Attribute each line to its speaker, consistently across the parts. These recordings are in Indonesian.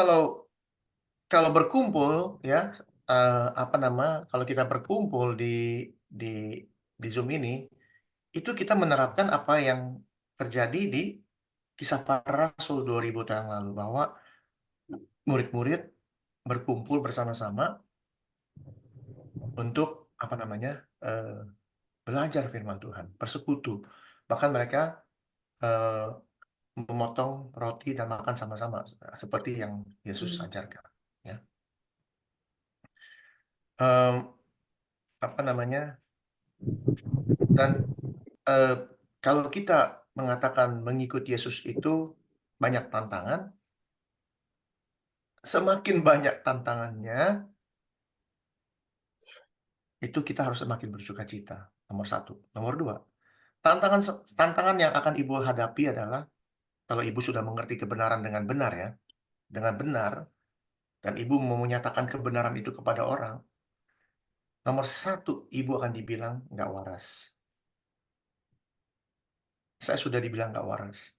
Speaker 1: kalau kalau berkumpul ya, kalau kita berkumpul di di Zoom ini, itu kita menerapkan apa yang terjadi di Kisah Para Rasul 2000 tahun yang lalu, bahwa murid-murid berkumpul bersama-sama untuk eh, belajar firman Tuhan, bersekutu. Bahkan mereka eh, memotong roti dan makan sama-sama seperti yang Yesus ajarkan. Ya. Em, apa namanya? Dan eh, kalau kita mengatakan mengikut Yesus itu banyak tantangan, semakin banyak tantangannya, itu kita harus semakin bersuka cita. Nomor satu. Nomor dua, tantangan tantangan yang akan ibu hadapi adalah kalau ibu sudah mengerti kebenaran dengan benar ya, dengan benar, dan ibu mau menyatakan kebenaran itu kepada orang, nomor satu ibu akan dibilang nggak waras. Saya sudah dibilang nggak waras.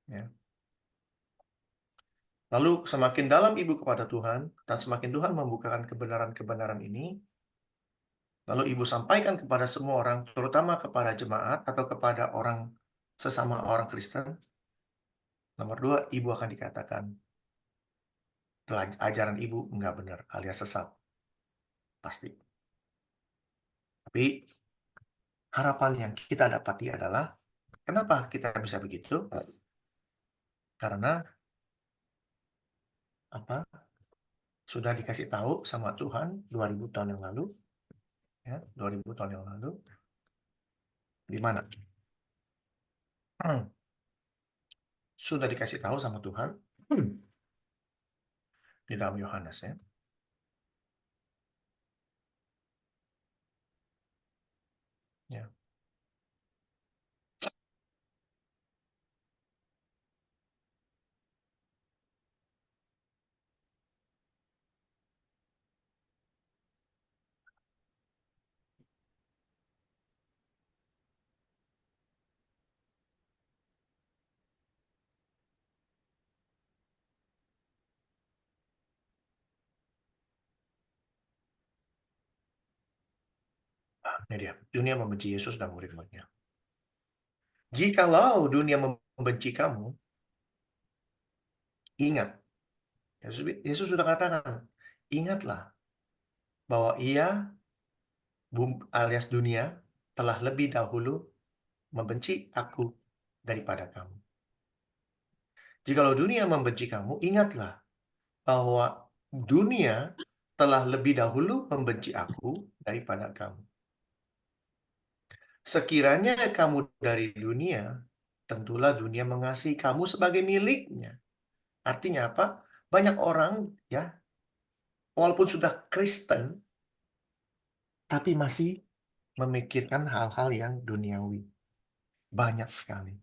Speaker 1: Ya. Lalu semakin dalam ibu kepada Tuhan, dan semakin Tuhan membukakan kebenaran-kebenaran ini, lalu ibu sampaikan kepada semua orang, terutama kepada jemaat atau kepada orang sesama orang Kristen. Nomor dua, ibu akan dikatakan ajaran ibu nggak benar alias sesat, pasti. Tapi harapan yang kita dapati adalah, kenapa kita bisa begitu? Karena apa? Sudah dikasih tahu sama Tuhan 2000 tahun yang lalu, ya, 2000 tahun yang lalu, di mana? Sudah dikasih tahu sama Tuhan di dalam Yohanes ya. Ya. Ini dia. Dunia membenci Yesus dan murid-muridnya. Jikalau dunia membenci kamu, ingat. Yesus sudah katakan, ingatlah bahwa ia, alias dunia, telah lebih dahulu membenci aku daripada kamu. Jikalau dunia membenci kamu, ingatlah bahwa dunia telah lebih dahulu membenci aku daripada kamu. Sekiranya kamu dari dunia, tentulah dunia mengasihi kamu sebagai miliknya. Artinya apa? Banyak orang ya, walaupun sudah Kristen, tapi masih memikirkan hal-hal yang duniawi. Banyak sekali.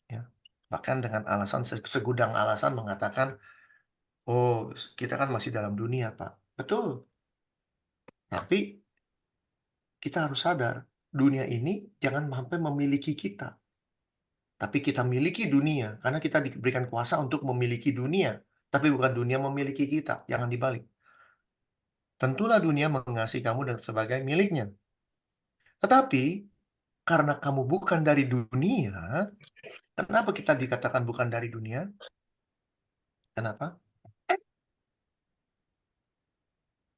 Speaker 1: Ya. Bahkan dengan alasan, segudang alasan mengatakan, oh kita kan masih dalam dunia, Pak. Betul. Tapi kita harus sadar, dunia ini jangan sampai memiliki kita. Tapi kita miliki dunia, karena kita diberikan kuasa untuk memiliki dunia. Tapi bukan dunia memiliki kita. Jangan dibalik. Tentulah dunia mengasihi kamu dan sebagai miliknya. Tetapi, karena kamu bukan dari dunia, kenapa kita dikatakan bukan dari dunia? Kenapa?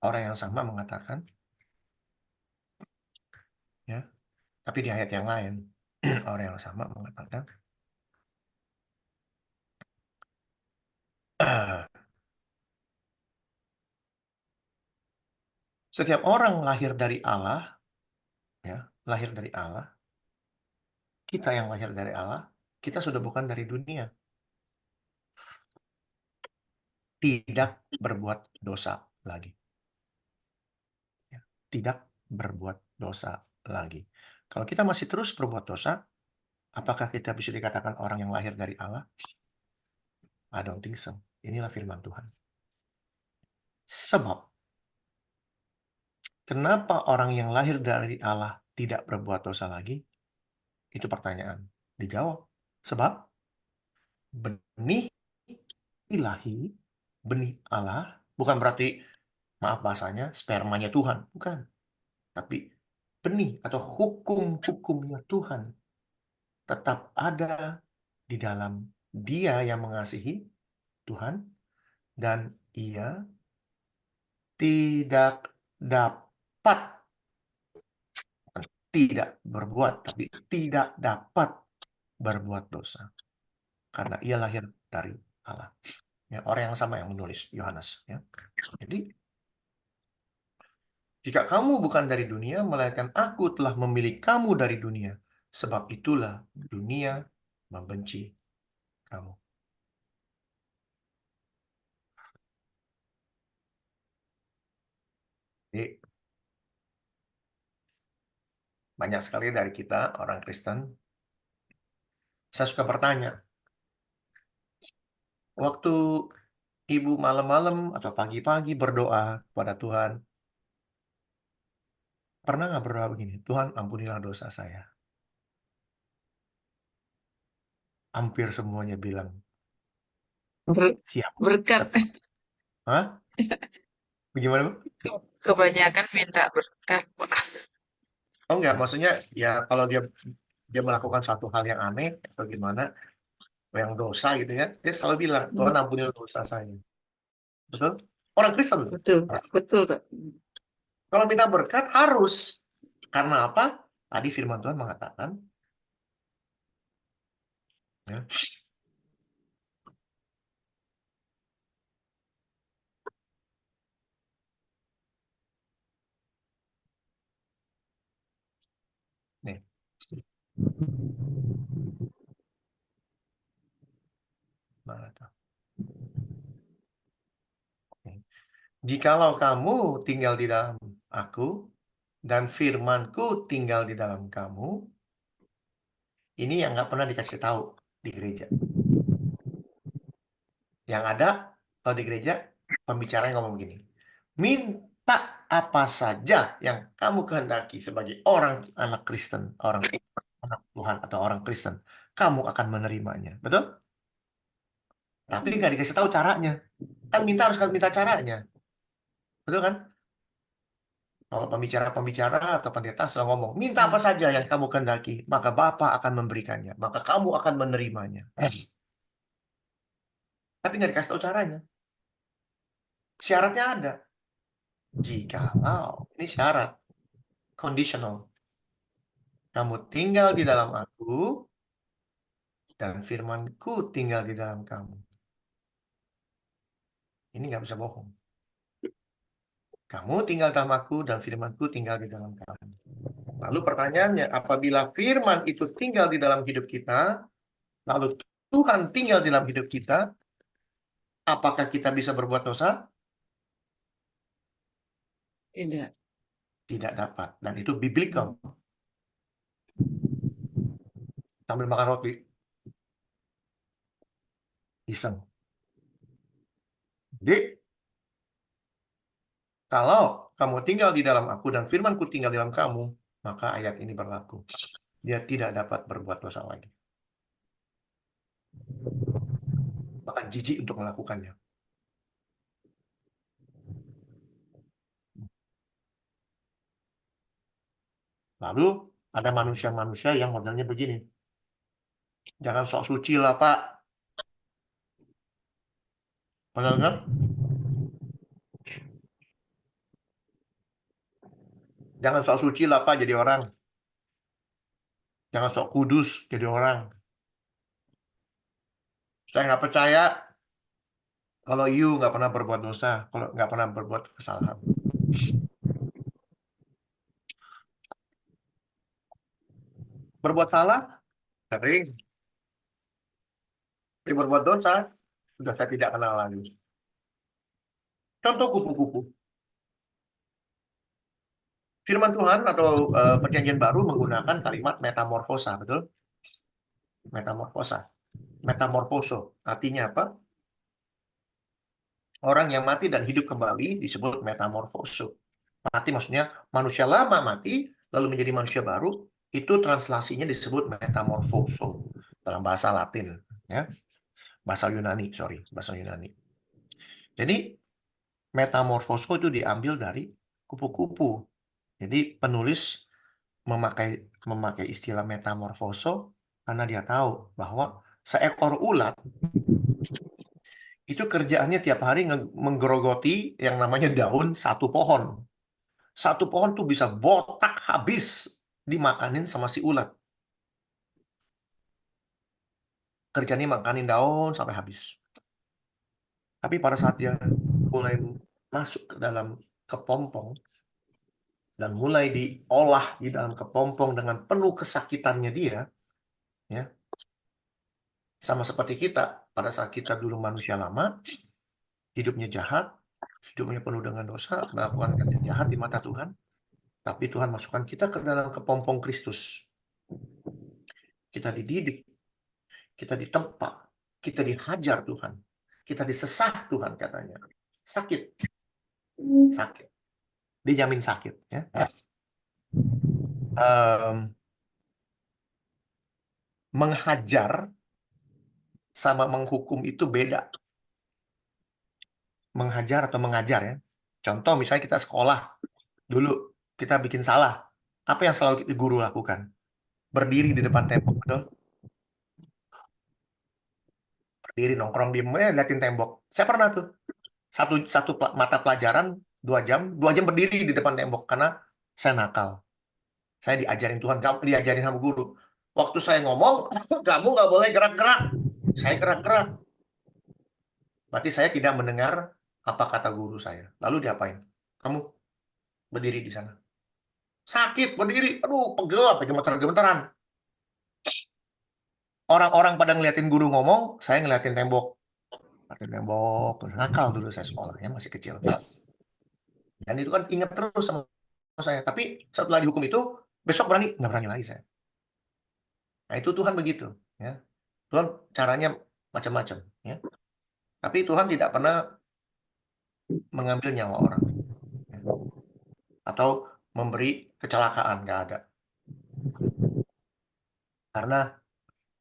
Speaker 1: Orang yang sama mengatakan, ya, tapi di ayat yang lain, orang yang sama mengatakan, setiap orang lahir dari Allah, ya, lahir dari Allah, kita yang lahir dari Allah, kita sudah bukan dari dunia. Tidak berbuat dosa lagi. Ya, tidak berbuat dosa lagi. Kalau kita masih terus berbuat dosa, apakah kita bisa dikatakan orang yang lahir dari Allah? I don't think so. Inilah firman Tuhan. Sebab, kenapa orang yang lahir dari Allah tidak berbuat dosa lagi? Itu pertanyaan. Dijawab. Sebab benih ilahi benih Allah, bukan berarti, maaf bahasanya, spermanya Tuhan, bukan. Tapi benih atau hukum-hukumnya Tuhan tetap ada di dalam dia yang mengasihi Tuhan, dan ia tidak dapat, tidak berbuat, tapi tidak dapat berbuat dosa. Karena ia lahir dari Allah. Ya, orang yang sama yang menulis, Yohanes. Ya. Jadi, jika kamu bukan dari dunia, melainkan aku telah memilih kamu dari dunia. Sebab itulah dunia membenci kamu. Jadi, banyak sekali dari kita, orang Kristen, saya suka bertanya, waktu ibu malam-malam atau pagi-pagi berdoa kepada Tuhan, pernah nggak berdoa begini, Tuhan ampunilah dosa saya? Hampir semuanya bilang,
Speaker 2: Ber-
Speaker 1: siap.
Speaker 2: Berkat.
Speaker 1: Setelah. Hah? Bagaimana, Bu?
Speaker 2: Kebanyakan minta berkat, Pak.
Speaker 1: Oh enggak, maksudnya ya kalau dia dia melakukan satu hal yang aneh atau gimana, yang dosa gitu ya, dia selalu bilang, Tuhan ampunilah dosa saya. Betul? Orang Kristen.
Speaker 2: Betul,
Speaker 1: Nah,
Speaker 2: betul, Pak.
Speaker 1: kalau minta berkat harus. Karena apa? Tadi firman Tuhan mengatakan, ya, nih, mana tuh? Nih. Jikalau kamu tinggal di dalam aku, dan firmanku tinggal di dalam kamu, ini yang nggak pernah dikasih tahu di gereja. Yang ada, kalau di gereja, pembicaranya ngomong begini. Minta apa saja yang kamu kehendaki sebagai orang anak Kristen, orang anak Tuhan atau orang Kristen, kamu akan menerimanya. Betul? Tapi nggak dikasih tahu caranya. Kan minta harus kan minta caranya. Betul kan? Kalau pembicara-pembicara atau pendeta selalu ngomong, minta apa saja yang kamu kehendaki, maka Bapa akan memberikannya, maka kamu akan menerimanya. Tapi nggak dikasih tahu caranya. Syaratnya ada. Jikalau, ini syarat, conditional. Kamu tinggal di dalam aku, dan firmanku tinggal di dalam kamu. Ini nggak bisa bohong. Kamu tinggal dalam aku, dan firmanku tinggal di dalam kamu. Lalu pertanyaannya, apabila firman itu tinggal di dalam hidup kita, lalu Tuhan tinggal di dalam hidup kita, apakah kita bisa berbuat dosa?
Speaker 2: Tidak.
Speaker 1: Tidak dapat. Dan itu biblical. Sambil makan roti. Iseng. Jadi, kalau kamu tinggal di dalam aku dan firmanku tinggal di dalam kamu, maka ayat ini berlaku. Dia tidak dapat berbuat dosa lagi. Bahkan jijik untuk melakukannya. Lalu ada manusia-manusia yang modelnya begini. Jangan sok suci lah, Pak. Benar kan? Jangan sok suci lah, Pak, jadi orang. Jangan sok kudus jadi orang. Saya nggak percaya kalau you nggak pernah berbuat dosa, kalau nggak pernah berbuat kesalahan. Berbuat salah, sering. Tapi berbuat dosa, sudah saya tidak kenal lagi. Contoh kupu-kupu. Firman Tuhan atau perjanjian baru menggunakan kalimat metamorfosa, betul? Metamorfosa. Metamorfoso. Artinya apa? Orang yang mati dan hidup kembali disebut metamorfoso. Mati maksudnya manusia lama mati, lalu menjadi manusia baru, itu translasinya disebut metamorfoso dalam bahasa Latin. Ya. Bahasa Yunani, sorry. Bahasa Yunani. Jadi metamorfoso itu diambil dari kupu-kupu. Jadi penulis memakai memakai istilah metamorfoso karena dia tahu bahwa seekor ulat itu kerjaannya tiap hari menggerogoti yang namanya daun satu pohon. Satu pohon tuh bisa botak habis dimakanin sama si ulat. Kerjanya makanin daun sampai habis. Tapi pada saat dia mulai masuk ke dalam kepompong dan mulai diolah di dalam kepompong dengan penuh kesakitannya dia, ya, sama seperti kita pada saat kita dulu manusia lama, hidupnya jahat, hidupnya penuh dengan dosa, melakukan kerja jahat di mata Tuhan, tapi Tuhan masukkan kita ke dalam kepompong Kristus. Kita dididik, kita ditempa, kita dihajar Tuhan, kita disesat Tuhan katanya. Sakit, sakit. Dijamin sakit, ya. Menghajar sama menghukum itu beda. Menghajar atau mengajar, ya. Contoh misalnya kita sekolah, dulu kita bikin salah. Apa yang selalu guru lakukan? Berdiri di depan tembok, betul? Berdiri nongkrong diem, liatin tembok. Saya pernah tuh, satu satu mata pelajaran 2 jam berdiri di depan tembok karena saya nakal. Saya diajarin Tuhan, kamu diajarin sama guru. Waktu saya ngomong, kamu nggak boleh gerak-gerak. Saya gerak-gerak. Berarti saya tidak mendengar apa kata guru saya. Lalu diapain? Kamu berdiri di sana. Sakit berdiri. Aduh, pegel, apa gemeter-gemeteran. Orang-orang pada ngeliatin guru ngomong, saya ngeliatin tembok. Ngeliatin tembok. Nakal dulu saya sekolah, ya masih kecil. Dan itu kan ingat terus sama saya. Tapi setelah dihukum itu, besok nggak berani lagi saya. Nah itu Tuhan begitu, ya. Tuhan caranya macam-macam, ya. Tapi Tuhan tidak pernah mengambil nyawa orang, ya. Atau memberi kecelakaan, nggak ada. Karena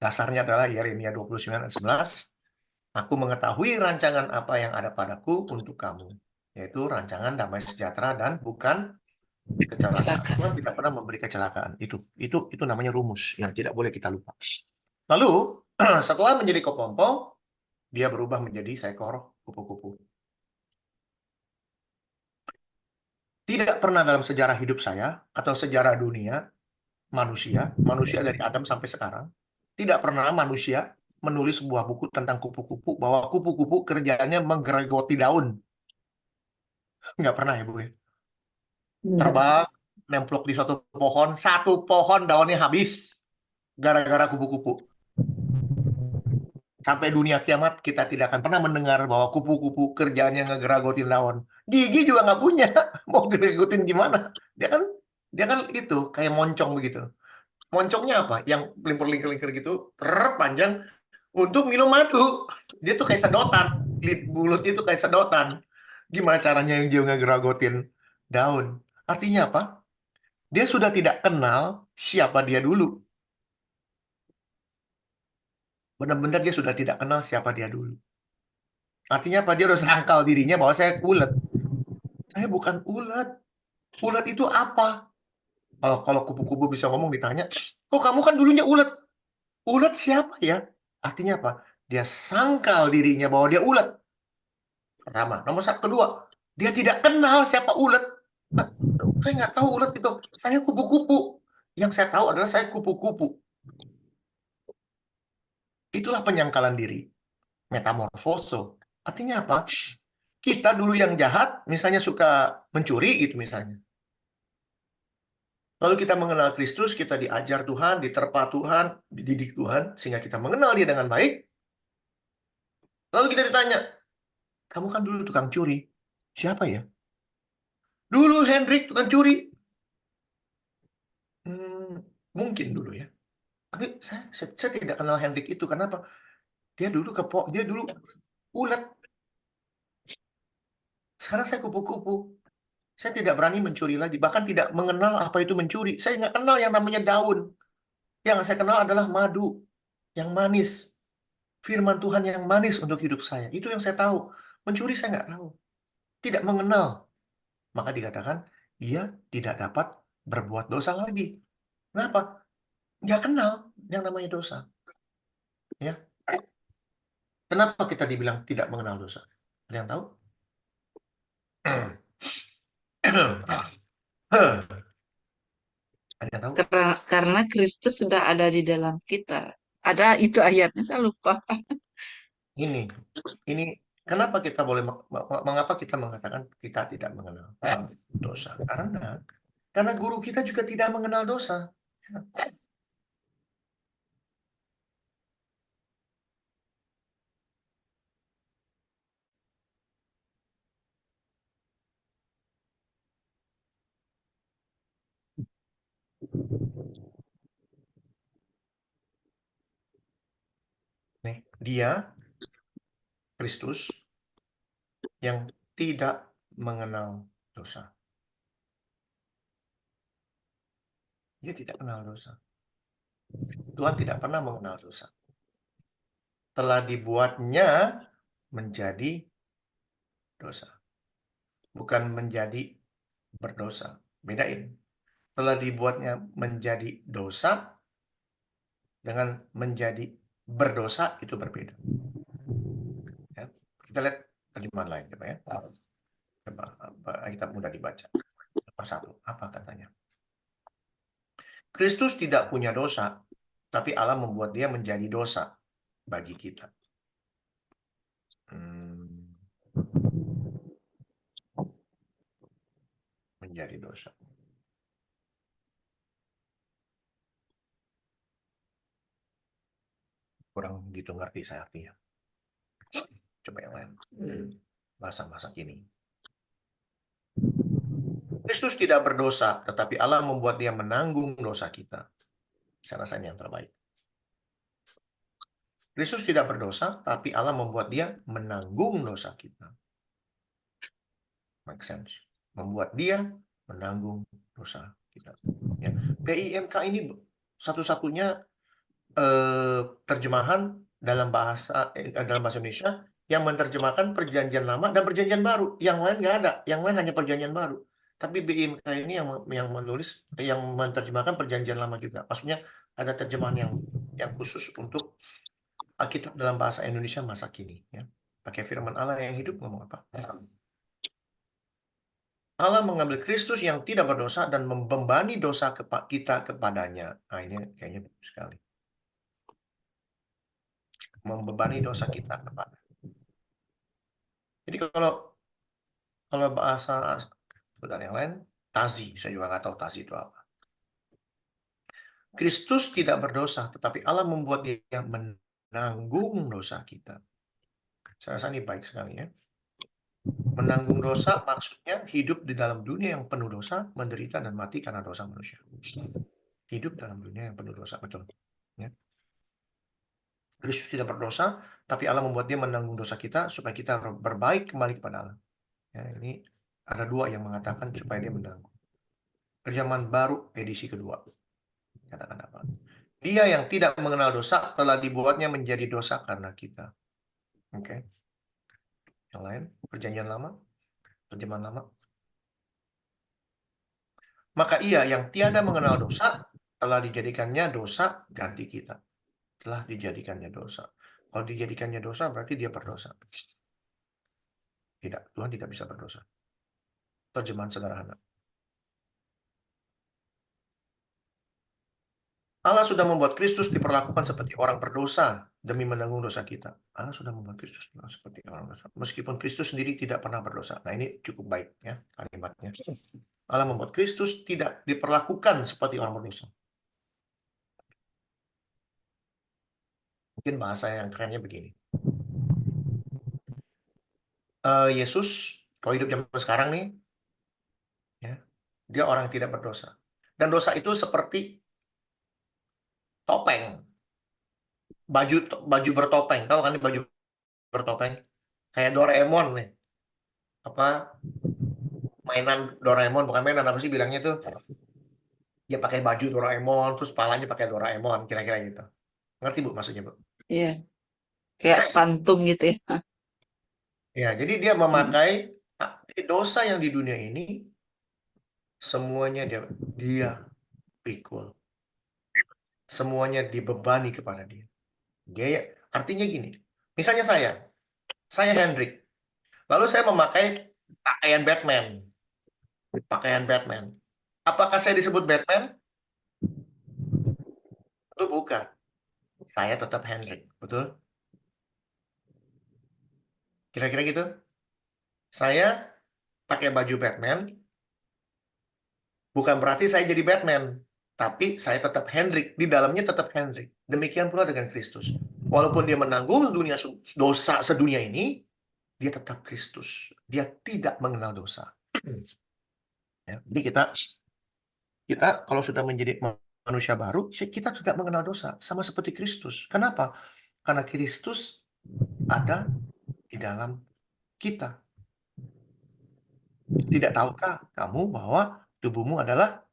Speaker 1: dasarnya adalah Yeremia 29 ayat 11, aku mengetahui rancangan apa yang ada padaku untuk kamu, yaitu rancangan damai sejahtera dan bukan kecelakaan.
Speaker 2: Celaka.
Speaker 1: Tuhan tidak pernah memberi kecelakaan. Itu namanya rumus yang tidak boleh kita lupa. Lalu setelah menjadi kepompong, dia berubah menjadi seekor kupu-kupu. Tidak pernah dalam sejarah hidup saya atau sejarah dunia manusia dari Adam sampai sekarang, tidak pernah manusia menulis sebuah buku tentang kupu-kupu bahwa kupu-kupu kerjanya menggerogoti daun. Nggak pernah ya, Bu, ya. Terbang, nemplok di satu pohon daunnya habis gara-gara kupu-kupu. Sampai dunia kiamat kita tidak akan pernah mendengar bahwa kupu-kupu kerjanya ngegeragotin daun. Gigi juga nggak punya, mau geragotin gimana? Dia kan itu kayak moncong begitu. Moncongnya apa? Yang lingkar-lingkar gitu, panjang untuk minum madu. Dia tuh kayak sedotan. Mulutnya itu kayak sedotan. Gimana caranya yang dia ngegeragotin daun? Artinya apa? Dia sudah tidak kenal siapa dia dulu. Benar-benar dia sudah tidak kenal siapa dia dulu. Artinya apa? Dia udah sangkal dirinya bahwa saya ulet. Saya bukan ulet. Ulet itu apa? Kalau kupu-kupu bisa ngomong ditanya, kok kamu kan dulunya ulet? Ulet siapa ya? Artinya apa? Dia sangkal dirinya bahwa dia ulet. Pertama. Nomor satu, kedua, dia tidak kenal siapa ulet. Nah, saya nggak tahu ulet itu. Saya kupu-kupu. Yang saya tahu adalah saya kupu-kupu. Itulah penyangkalan diri. Metamorfoso. Artinya apa? Kita dulu yang jahat, misalnya suka mencuri gitu misalnya. Lalu kita mengenal Kristus, kita diajar Tuhan, diterpa Tuhan, dididik Tuhan, sehingga kita mengenal dia dengan baik. Lalu kita ditanya, kamu kan dulu tukang curi. Siapa ya? Dulu Hendrik tukang curi. Mungkin dulu ya. Tapi saya tidak kenal Hendrik itu. Kenapa? Dia dulu ulet. Sekarang saya kupu-kupu. Saya tidak berani mencuri lagi. Bahkan tidak mengenal apa itu mencuri. Saya nggak kenal yang namanya daun. Yang saya kenal adalah madu. Yang manis. Firman Tuhan yang manis untuk hidup saya. Itu yang saya tahu. Mencuri saya nggak tahu. Tidak mengenal. Maka dikatakan, ia tidak dapat berbuat dosa lagi. Kenapa? Nggak kenal yang namanya dosa. Ya. Kenapa kita dibilang tidak mengenal dosa? Ada yang tahu? Ada yang tahu?
Speaker 2: Karena Kristus sudah ada di dalam kita. Ada itu ayatnya, saya lupa.
Speaker 1: Ini, ini kenapa kita boleh, mengapa kita mengatakan kita tidak mengenal dosa? Karena guru kita juga tidak mengenal dosa. Nih, dia Kristus yang tidak mengenal dosa. Dia tidak kenal dosa. Tuhan tidak pernah mengenal dosa. Telah dibuatnya menjadi dosa. Bukan menjadi berdosa. Bedain. Telah dibuatnya menjadi dosa dengan menjadi berdosa itu berbeda. Ya. Kita lihat terjemahan lain, coba ya. Coba, kita mudah dibaca. Persatu, apa katanya? Kristus tidak punya dosa, tapi Allah membuat dia menjadi dosa bagi kita. Menjadi dosa. Kurang gitu ngerti saya artinya. Coba yang lain. Bahasa-bahasa kini. Kristus tidak berdosa, tetapi Allah membuat dia menanggung dosa kita. Saya rasa ini yang terbaik. Kristus tidak berdosa, tapi Allah membuat dia menanggung dosa kita. Make sense. Membuat dia menanggung dosa kita. Ya. PIMK ini satu-satunya terjemahan dalam bahasa Indonesia yang menerjemahkan Perjanjian Lama dan Perjanjian Baru. Yang lain nggak ada. Yang lain hanya Perjanjian Baru. Tapi BIMK ini yang menulis, yang menerjemahkan Perjanjian Lama juga. Maksudnya ada terjemahan yang khusus untuk Alkitab dalam bahasa Indonesia masa kini. Ya. Pakai firman Allah yang hidup ngomong apa? Allah mengambil Kristus yang tidak berdosa dan membebani dosa kita kepadanya. Nah, ini kayaknya bagus sekali. Membebani dosa kita kepada. Jadi kalau bahasa sebenarnya yang lain, tazi. Saya juga nggak tahu tazi itu apa. Kristus tidak berdosa, tetapi Allah membuat dia menanggung dosa kita. Saya rasa ini baik sekali ya. Menanggung dosa maksudnya hidup di dalam dunia yang penuh dosa, menderita dan mati karena dosa manusia. Hidup dalam dunia yang penuh dosa, betul. Ya. Kristus tidak berdosa, tapi Allah membuat dia menanggung dosa kita supaya kita berbaik kembali kepada Allah. Ya, ini ada dua yang mengatakan supaya dia menanggung. Terjemahan Baru edisi kedua. Katakan apa? Dia yang tidak mengenal dosa telah dibuatnya menjadi dosa karena kita. Oke. Yang lain, Perjanjian Lama, terjemahan Lama. Maka ia yang tiada mengenal dosa telah dijadikannya dosa ganti kita. Telah dijadikannya dosa. Kalau dijadikannya dosa berarti dia berdosa. Tidak, Tuhan tidak bisa berdosa. Terjemahan sederhana. Allah sudah membuat Kristus diperlakukan seperti orang berdosa demi menanggung dosa kita. Allah sudah membuat Kristus seperti orang berdosa. Meskipun Kristus sendiri tidak pernah berdosa. Nah, ini cukup baik ya kalimatnya. Allah membuat Kristus tidak diperlakukan seperti orang berdosa. Mungkin bahasa yang kerennya begini. Yesus, kalau hidup zaman sekarang nih, ya, dia orang yang tidak berdosa. Dan dosa itu seperti topeng. Baju bertopeng. Tahu kan baju bertopeng? Kayak Doraemon nih. Apa mainan Doraemon, bukan mainan, apa sih bilangnya tuh, dia pakai baju Doraemon terus palanya pakai Doraemon, kira-kira gitu. Ngerti Bu maksudnya Bu?
Speaker 2: Iya, kayak pantung gitu ya.
Speaker 1: Ya, jadi dia
Speaker 2: Hmm.
Speaker 1: memakai dosa yang di dunia ini semuanya dia pikul. Semuanya dibebani kepada dia. Dia artinya gini. Misalnya saya Hendrik. Lalu saya memakai pakaian Batman. Pakaian Batman. Apakah saya disebut Batman? Itu bukan. Saya tetap Hendrik, betul? Kira-kira gitu. Saya pakai baju Batman, bukan berarti saya jadi Batman. Tapi saya tetap Hendrik. Di dalamnya tetap Hendrik. Demikian pula dengan Kristus. Walaupun dia menanggung dosa sedunia ini, dia tetap Kristus. Dia tidak mengenal dosa. Ya, jadi kita kalau sudah menjadi manusia baru, kita tidak mengenal dosa, sama seperti Kristus. Kenapa? Karena Kristus ada di dalam kita. Tidak tahukah kamu bahwa tubuhmu adalah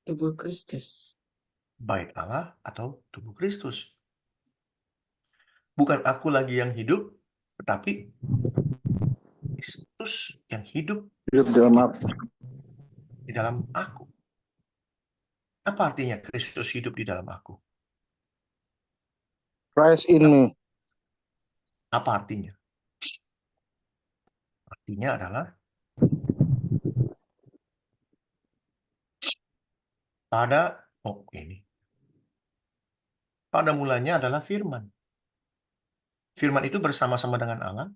Speaker 2: Tubuh Kristus.
Speaker 1: bait Allah atau tubuh Kristus? Bukan aku lagi yang hidup, tetapi Kristus yang hidup
Speaker 3: Hidup dalam apa?
Speaker 1: di dalam aku. Apa artinya Kristus hidup di dalam aku?
Speaker 3: Christ in me.
Speaker 1: Apa artinya? Artinya adalah ini. Pada mulanya adalah firman. Firman itu bersama-sama dengan Allah,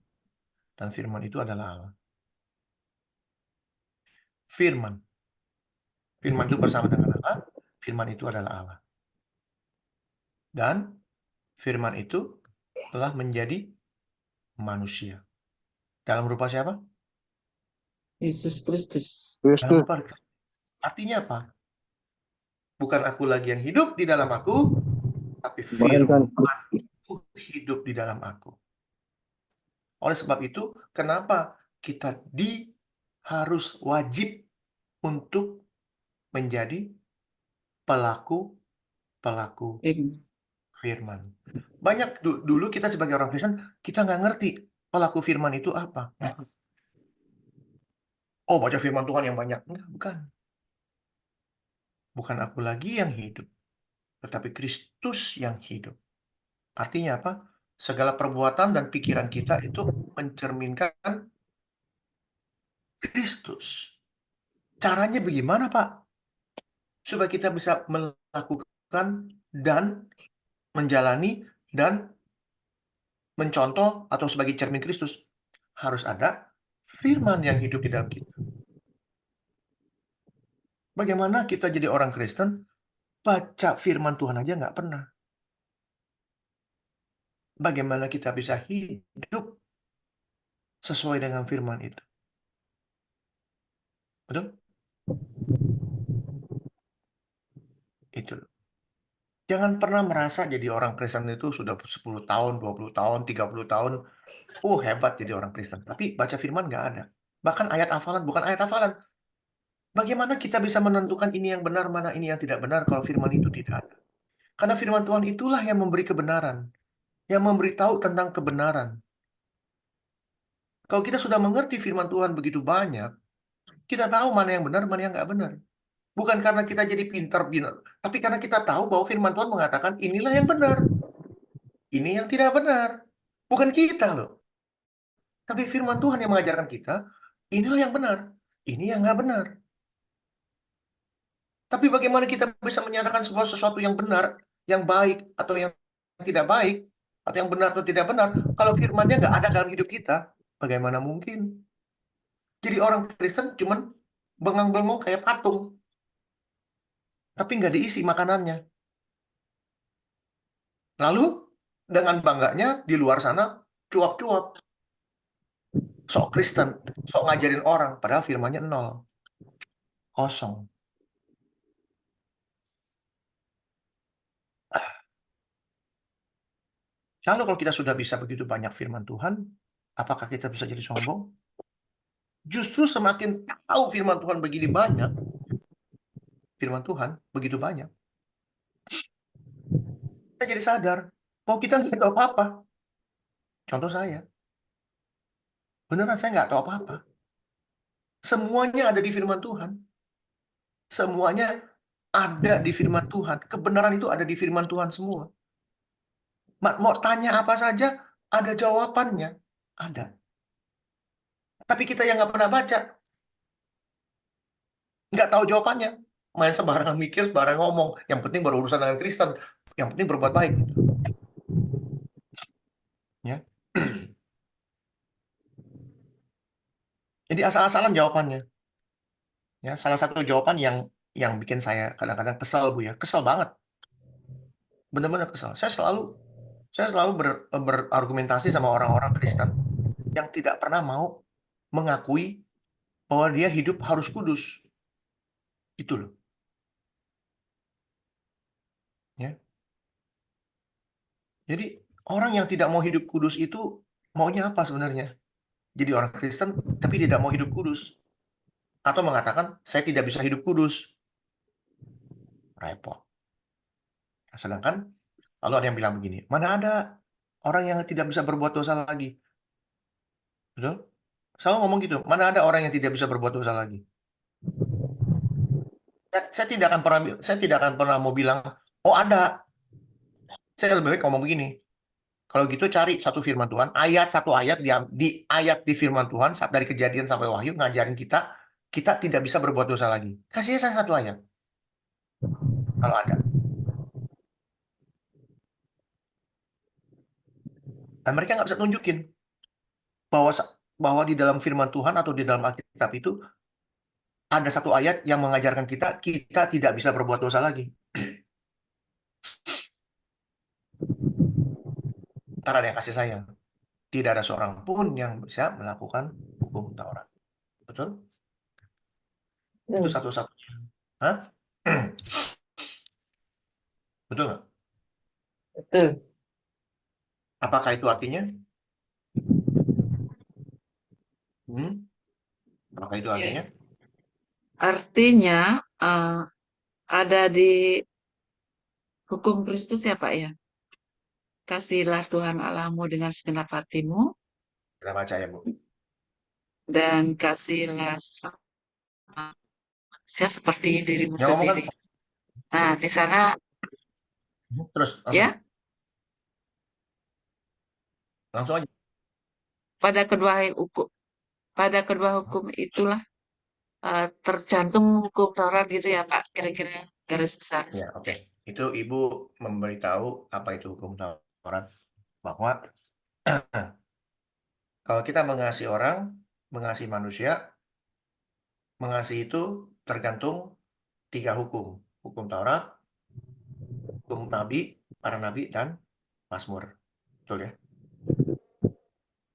Speaker 1: dan firman itu adalah Allah. Firman. Firman itu bersama dengan Allah, firman itu adalah Allah. Dan firman itu telah menjadi manusia. Dalam rupa siapa?
Speaker 2: Yesus Kristus.
Speaker 1: Dalam
Speaker 3: Kristus.
Speaker 1: rupa. Artinya apa? Bukan aku lagi yang hidup di dalam aku, tapi
Speaker 3: Melainkan
Speaker 1: firman itu hidup di dalam aku. Oleh sebab itu, kenapa kita harus wajib untuk menjadi pelaku
Speaker 2: Firman.
Speaker 1: firman. Banyak dulu kita sebagai orang Kristen, kita nggak ngerti pelaku firman itu apa. Oh, baca firman Tuhan yang banyak. Enggak, bukan. Bukan aku lagi yang hidup, tetapi Kristus yang hidup. Artinya apa? Segala perbuatan dan pikiran kita itu mencerminkan Kristus. Caranya bagaimana, Pak? Supaya kita bisa melakukan dan menjalani dan mencontoh atau sebagai cermin Kristus. Harus ada firman yang hidup di dalam kita. Bagaimana kita jadi orang Kristen, baca firman Tuhan aja nggak pernah. Bagaimana kita bisa hidup sesuai dengan firman itu? Betul? Itu. Jangan pernah merasa jadi orang Kristen itu sudah 10 tahun, 20 tahun, 30 tahun. Hebat jadi orang Kristen. Tapi baca firman nggak ada. Bahkan ayat hafalan, bukan ayat hafalan. Bagaimana kita bisa menentukan ini yang benar, mana ini yang tidak benar kalau firman itu tidak ada? Karena firman Tuhan itulah yang memberi kebenaran. Yang memberitahu tentang kebenaran. Kalau kita sudah mengerti firman Tuhan begitu banyak, kita tahu mana yang benar, mana yang nggak benar. Bukan karena kita jadi pintar, tapi karena kita tahu bahwa firman Tuhan mengatakan inilah yang benar, ini yang tidak benar. Bukan kita loh. Tapi firman Tuhan yang mengajarkan kita, inilah yang benar, ini yang nggak benar. Tapi bagaimana kita bisa menyatakan sebuah sesuatu yang benar, yang baik, atau yang tidak baik, atau yang benar atau tidak benar, kalau firmannya nggak ada dalam hidup kita, bagaimana mungkin? Jadi orang Kristen cuman bengang-bengong kayak patung, tapi nggak diisi makanannya. Lalu dengan bangganya di luar sana cuap-cuap, sok Kristen, sok ngajarin orang, padahal firmannya nol, kosong. Lalu kalau kita sudah bisa begitu banyak firman Tuhan, apakah kita bisa jadi sombong? Justru semakin tahu firman Tuhan begini banyak, firman Tuhan begitu banyak, kita jadi sadar bahwa kita nggak tahu apa-apa. Contoh saya. Beneran saya nggak tahu apa-apa. Semuanya ada di firman Tuhan. Semuanya ada di firman Tuhan. Kebenaran itu ada di firman Tuhan semua. Mau tanya apa saja, ada jawabannya. Ada. Tapi kita yang nggak pernah baca, nggak tahu jawabannya. Main sembarangan mikir, sembarangan ngomong. Yang penting berurusan dengan Kristen. Yang penting berbuat baik. Gitu. Ya. Jadi asal-asalan jawabannya. Ya, salah satu jawaban yang bikin saya kadang-kadang kesel, Bu, ya. Kesel banget. Benar-benar kesel. Saya selalu berargumentasi sama orang-orang Kristen yang tidak pernah mau mengakui bahwa dia hidup harus kudus. Itu loh. Ya. Jadi orang yang tidak mau hidup kudus itu maunya apa sebenarnya? Jadi orang Kristen tapi tidak mau hidup kudus. Atau mengatakan saya tidak bisa hidup kudus. Repot. Sedangkan lalu ada yang bilang begini, mana ada orang yang tidak bisa berbuat dosa lagi? Betul? Selalu ngomong gitu, mana ada orang yang tidak bisa berbuat dosa lagi? Saya tidak akan pernah mau bilang, oh ada. Saya lebih baik ngomong begini. Kalau gitu cari satu firman Tuhan, satu ayat di ayat di firman Tuhan saat dari Kejadian sampai Wahyu ngajarin kita tidak bisa berbuat dosa lagi. Kasih saya satu ayat kalau ada. Dan mereka nggak bisa tunjukin bahwa bahwa di dalam firman Tuhan atau di dalam Alkitab itu ada satu ayat yang mengajarkan kita tidak bisa berbuat dosa lagi. Ntar ada yang kasih sayang. Tidak ada seorang pun yang bisa melakukan hukum Taurat. Betul? Itu satu-satunya. Hah? Betul nggak?
Speaker 2: Betul.
Speaker 1: Apakah itu artinya? Apakah itu artinya?
Speaker 2: Artinya ada di hukum Kristus ya Pak ya. Kasihlah Tuhan Allahmu dengan segenap hatimu
Speaker 1: Kita baca ya, Bu.
Speaker 2: dan kasihlah sesama manusia seperti dirimu
Speaker 1: Yang ngomong kan
Speaker 2: sendiri. Nah, di sana
Speaker 1: terus langsung
Speaker 2: ya
Speaker 1: langsung aja.
Speaker 2: pada kedua hukum hukum itulah tercantum hukum Taurat gitu ya Pak. Kira-kira garis besar.
Speaker 1: Ya, oke. Itu Ibu memberitahu apa itu hukum Taurat bahwa kalau kita mengasihi orang, mengasihi manusia, mengasihi itu tergantung 3 hukum. Hukum Taurat, hukum Nabi, para Nabi, dan Mazmur. Betul ya?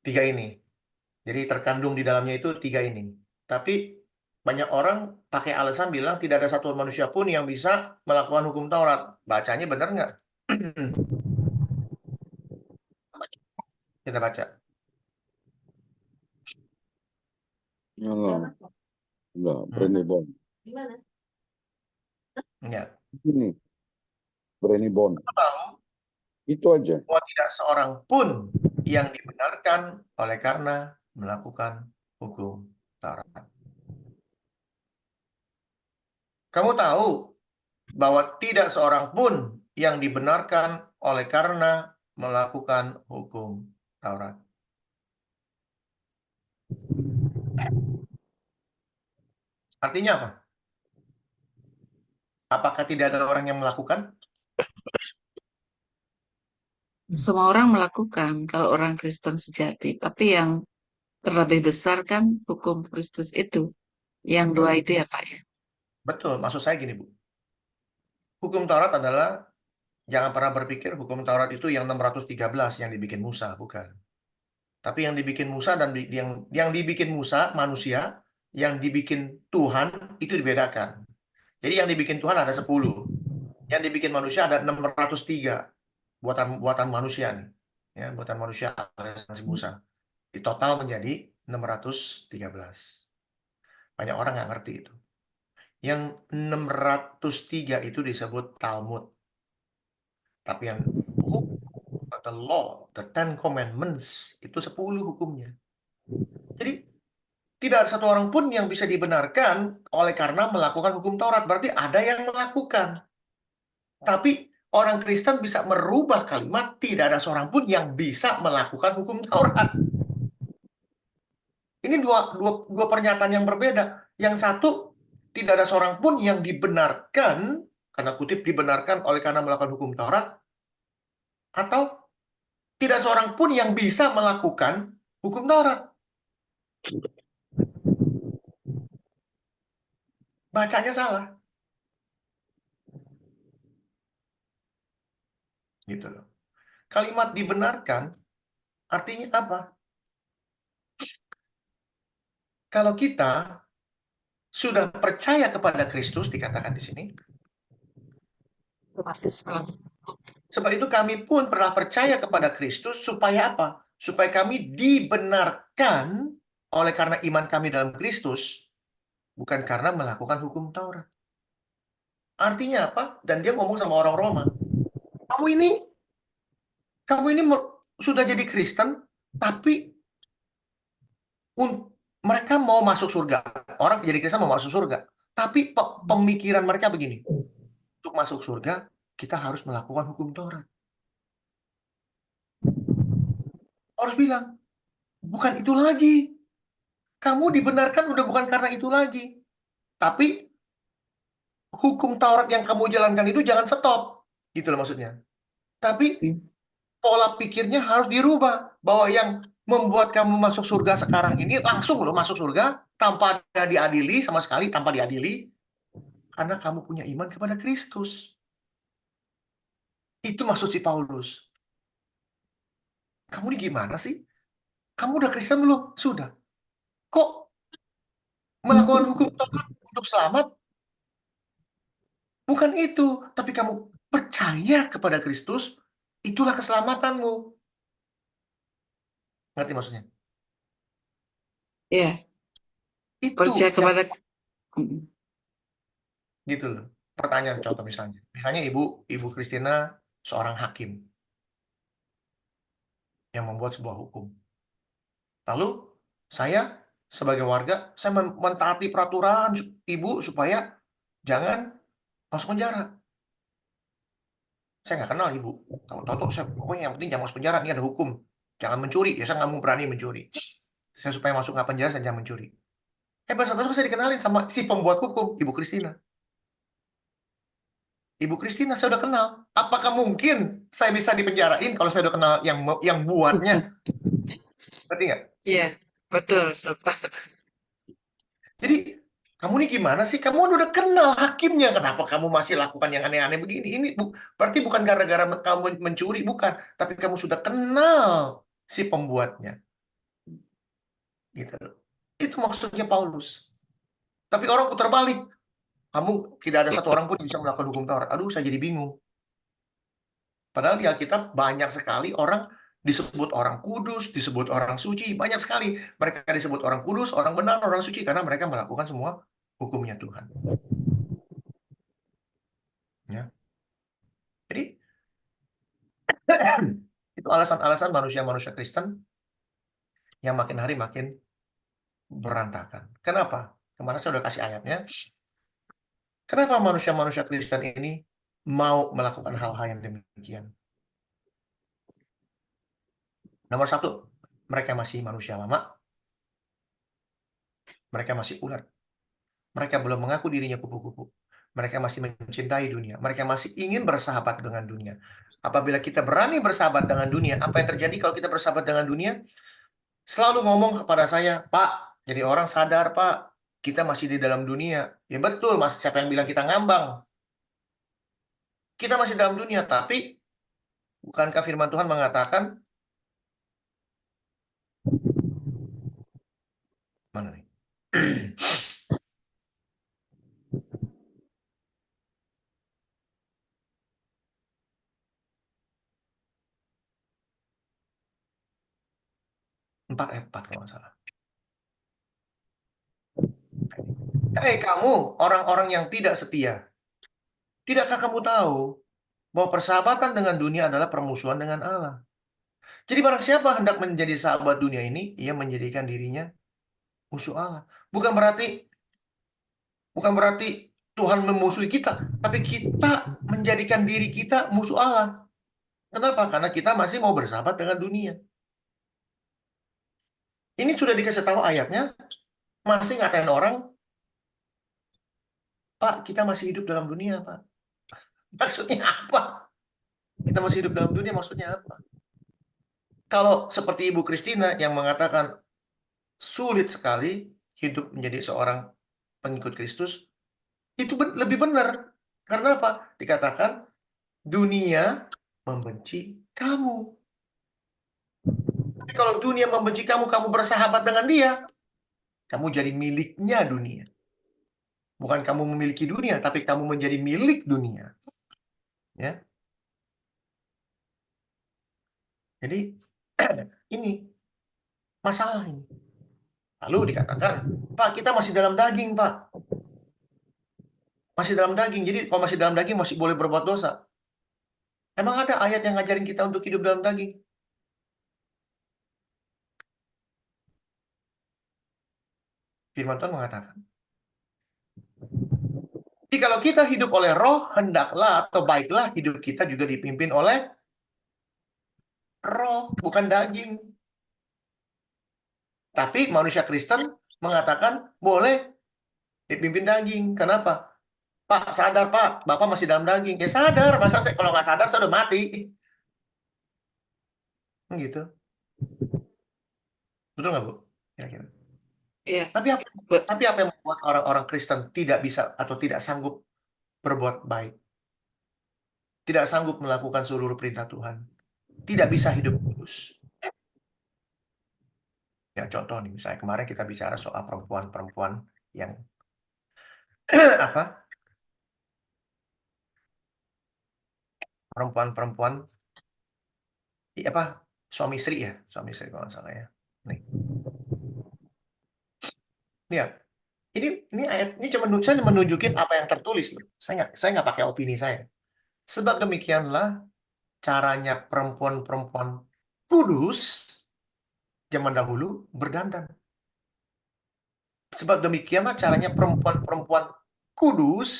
Speaker 1: 3 ini. Jadi terkandung di dalamnya itu 3 ini. Tapi banyak orang pakai alasan bilang tidak ada satu manusia pun yang bisa melakukan hukum Taurat. Bacanya benar nggak? Kita baca.
Speaker 3: Enggak, Berani Bon.
Speaker 1: Enggak.
Speaker 3: Ini, Berani Bon.
Speaker 1: Tahu
Speaker 3: Itu aja.
Speaker 1: bahwa tidak seorang pun yang dibenarkan oleh karena melakukan hukum Taurat. Kamu tahu bahwa tidak seorang pun yang dibenarkan oleh karena melakukan hukum Taurat. Artinya apa? Apakah tidak ada orang yang melakukan?
Speaker 2: Semua orang melakukan kalau orang Kristen sejati, tapi yang terlebih besar kan hukum Kristus itu. Yang dua itu ya Pak ya.
Speaker 1: Betul, maksud saya gini, Bu. Hukum Taurat adalah, jangan pernah berpikir hukum Taurat itu yang 613 yang dibikin Musa, bukan. Tapi yang dibikin Musa dan yang dibikin Musa manusia, yang dibikin Tuhan itu dibedakan. Jadi yang dibikin Tuhan ada 10. Yang dibikin manusia ada 603 buatan manusia nih. Ya, buatan manusia alias si Musa. Di total menjadi 613. Banyak orang nggak ngerti itu. Yang 603 itu disebut Talmud. Tapi yang the law, the Ten Commandments, itu 10 hukumnya. Jadi tidak ada satu orang pun yang bisa dibenarkan oleh karena melakukan hukum Taurat. Berarti ada yang melakukan. Tapi orang Kristen bisa merubah kalimat, tidak ada seorang pun yang bisa melakukan hukum Taurat. Ini dua pernyataan yang berbeda. Yang satu, tidak ada seorang pun yang dibenarkan, karena kutip dibenarkan oleh karena melakukan hukum Taurat, atau tidak seorang pun yang bisa melakukan hukum Taurat. Bacanya salah. Gitu loh. Kalimat dibenarkan artinya apa? Kalau kita sudah percaya kepada Kristus, dikatakan di sini, sebab itu kami pun pernah percaya kepada Kristus supaya apa? Supaya kami dibenarkan oleh karena iman kami dalam Kristus, bukan karena melakukan hukum Taurat. Artinya apa? Dan dia ngomong sama orang Roma, kamu ini sudah jadi Kristen, tapi mereka mau masuk surga. Orang jadi Kristen mau masuk surga. Tapi pemikiran mereka begini, untuk masuk surga, kita harus melakukan hukum Taurat. Harus bilang, bukan itu lagi. Kamu dibenarkan udah bukan karena itu lagi. Tapi hukum Taurat yang kamu jalankan itu jangan stop. Gitu loh maksudnya. Tapi pola pikirnya harus dirubah. Bahwa yang membuat kamu masuk surga sekarang ini langsung loh masuk surga tanpa ada diadili sama sekali, tanpa diadili. Karena kamu punya iman kepada Kristus. Itu maksud si Paulus. Kamu ini gimana sih? Kamu udah Kristen belum? Sudah. Kok melakukan hukum Taurat untuk selamat? Bukan itu, tapi kamu percaya kepada Kristus, itulah keselamatanmu. Ngerti maksudnya?
Speaker 2: Ya,
Speaker 1: Itu
Speaker 2: percaya
Speaker 1: yang
Speaker 2: kepada
Speaker 1: gitu loh. Pertanyaan contoh misalnya. Misalnya Ibu Christina seorang hakim yang membuat sebuah hukum. Lalu saya sebagai warga, saya mentaati peraturan Ibu supaya jangan masuk penjara. Saya nggak kenal Ibu. Tahu-tahu saya pokoknya yang penting jangan masuk penjara, ini ada hukum. Jangan mencuri. Ya saya nggak mau berani mencuri. Saya supaya masuk nggak penjara, saya jangan mencuri. Besok-besok saya dikenalin sama si pembuat hukum, Ibu Christina. Ibu Christina, saya udah kenal. Apakah mungkin saya bisa dipenjarain kalau saya udah kenal yang buatnya? Ngerti nggak?
Speaker 2: Iya, betul.
Speaker 1: Jadi, kamu nih gimana sih? Kamu udah kenal hakimnya. Kenapa kamu masih lakukan yang aneh-aneh begini? Ini berarti bukan gara-gara kamu mencuri, bukan. Tapi kamu sudah kenal si pembuatnya. Gitu. Itu maksudnya Paulus. Tapi orang putar balik. Kamu tidak ada satu orang pun yang bisa melakukan hukum Taurat. Aduh, saya jadi bingung. Padahal di Alkitab banyak sekali orang disebut orang kudus, disebut orang suci. Banyak sekali mereka disebut orang kudus, orang benar, orang suci. Karena mereka melakukan semua hukumnya Tuhan. Ya. Jadi, itu alasan-alasan manusia-manusia Kristen yang makin hari makin berantakan. Kenapa? Kemarin saya udah kasih ayatnya. Kenapa manusia-manusia Kristen ini mau melakukan hal-hal yang demikian? Nomor satu, mereka masih manusia lama. Mereka masih ulat. Mereka belum mengaku dirinya kupu-kupu. Mereka masih mencintai dunia. Mereka masih ingin bersahabat dengan dunia. Apabila kita berani bersahabat dengan dunia, apa yang terjadi kalau kita bersahabat dengan dunia? Selalu ngomong kepada saya, Pak, jadi orang sadar, Pak, kita masih di dalam dunia. Ya betul, Mas. Siapa yang bilang kita ngambang? Kita masih dalam dunia, tapi bukankah firman Tuhan mengatakan, mana nih? 4 ayat 4 kalau nggak salah. Hei kamu, orang-orang yang tidak setia. Tidakkah kamu tahu bahwa persahabatan dengan dunia adalah permusuhan dengan Allah? Jadi barang siapa hendak menjadi sahabat dunia ini, ia menjadikan dirinya musuh Allah. Bukan berarti bukan berarti Tuhan memusuhi kita, tapi kita menjadikan diri kita musuh Allah. Kenapa? Karena kita masih mau bersahabat dengan dunia. Ini sudah dikasih tahu ayatnya, masih ngatain orang, Pak, kita masih hidup dalam dunia, Pak. Maksudnya apa? Kita masih hidup dalam dunia, maksudnya apa? Kalau seperti Ibu Christina yang mengatakan sulit sekali hidup menjadi seorang pengikut Kristus, itu lebih benar. Karena apa? Dikatakan dunia membenci kamu. Tapi kalau dunia membenci kamu, kamu bersahabat dengan dia, kamu jadi miliknya dunia. Bukan kamu memiliki dunia, tapi kamu menjadi milik dunia. Ya. Jadi ini masalah ini. Lalu dikatakan, Pak, kita masih dalam daging, Pak. Masih dalam daging. Jadi kalau masih dalam daging masih boleh berbuat dosa. Emang ada ayat yang ngajarin kita untuk hidup dalam daging? Firman Tuhan mengatakan, jadi kalau kita hidup oleh roh, hendaklah atau baiklah hidup kita juga dipimpin oleh roh, bukan daging. Tapi manusia Kristen mengatakan boleh dipimpin daging. Kenapa? Pak, sadar Pak, Bapak masih dalam daging. Ya sadar, masa saya kalau nggak sadar saya udah mati. Gitu. Betul nggak, Bu? Kira-kira.
Speaker 2: Iya.
Speaker 1: Tapi apa,
Speaker 2: Be-
Speaker 1: tapi apa yang membuat orang-orang Kristen tidak bisa atau tidak sanggup berbuat baik? Tidak sanggup melakukan seluruh perintah Tuhan. Tidak bisa hidup kudus. Ya contoh nih, misalnya kemarin kita bicara soal perempuan-perempuan yang apa? Perempuan-perempuan apa? Suami istri ya, suami istri kalau nggak salah ya. Nih, lihat. Ini ayat ini cuma saya menunjukin apa yang tertulis loh. Saya nggak pakai opini saya. Sebab demikianlah caranya perempuan-perempuan kudus zaman dahulu berdandan. Sebab demikianlah caranya perempuan-perempuan kudus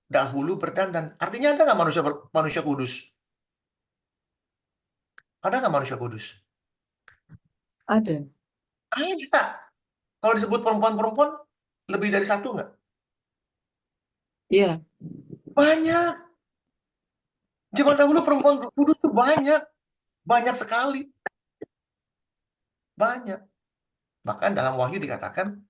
Speaker 1: dahulu berdandan. Artinya ada nggak manusia manusia kudus? Ada nggak manusia kudus?
Speaker 2: Ada.
Speaker 1: Ada. Kalau disebut perempuan-perempuan, lebih dari satu nggak?
Speaker 2: Iya.
Speaker 1: Banyak. Zaman dahulu perempuan kudus tuh banyak. Banyak sekali. Banyak. Bahkan dalam Wahyu dikatakan,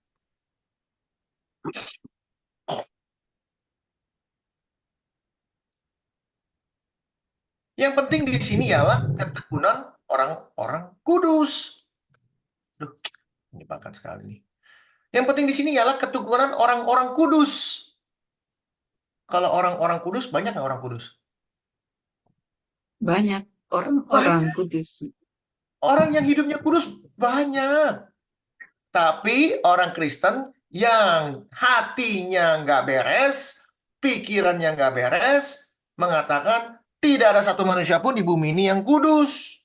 Speaker 1: yang penting di sini ialah ketekunan orang-orang kudus. Duh, menyebalkan sekali nih. Yang penting di sini ialah ketekunan orang-orang kudus. Kalau orang-orang kudus, banyak nggak orang kudus?
Speaker 2: Banyak orang-orang
Speaker 1: Banyak.
Speaker 2: kudus.
Speaker 1: Orang yang hidupnya kudus, banyak. Tapi orang Kristen yang hatinya nggak beres, pikirannya nggak beres, mengatakan tidak ada satu manusia pun di bumi ini yang kudus.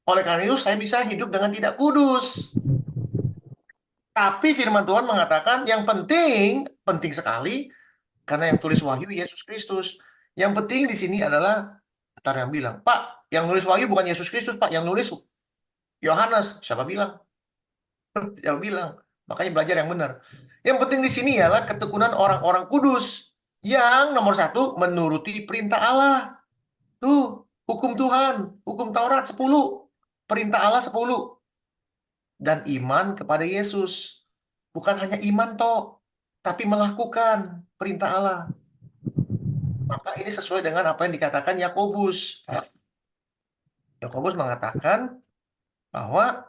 Speaker 1: Oleh karena itu saya bisa hidup dengan tidak kudus. Tapi firman Tuhan mengatakan yang penting, penting sekali, karena yang tulis Wahyu Yesus Kristus. Yang penting di sini adalah, ntar yang bilang, Pak, yang nulis Wahyu bukan Yesus Kristus, Pak, yang nulis Yohanes. Siapa bilang? Siapa bilang? Makanya belajar yang benar. Yang penting di sini ialah ketekunan orang-orang kudus. Yang nomor satu, menuruti perintah Allah. Tuh, hukum Tuhan, hukum Taurat 10, perintah Allah 10. Dan iman kepada Yesus. Bukan hanya iman toh, tapi melakukan perintah Allah. Maka ini sesuai dengan apa yang dikatakan Yakobus. Yakobus mengatakan bahwa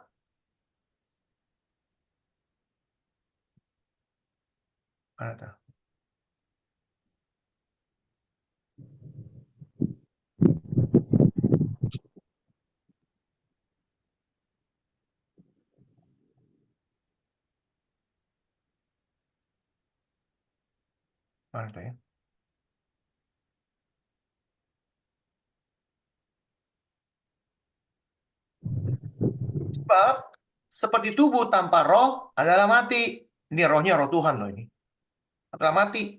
Speaker 1: mana tuh? Mana tuh ya? Sebab seperti tubuh tanpa roh adalah mati. Ini rohnya roh Tuhan loh ini. Adalah mati.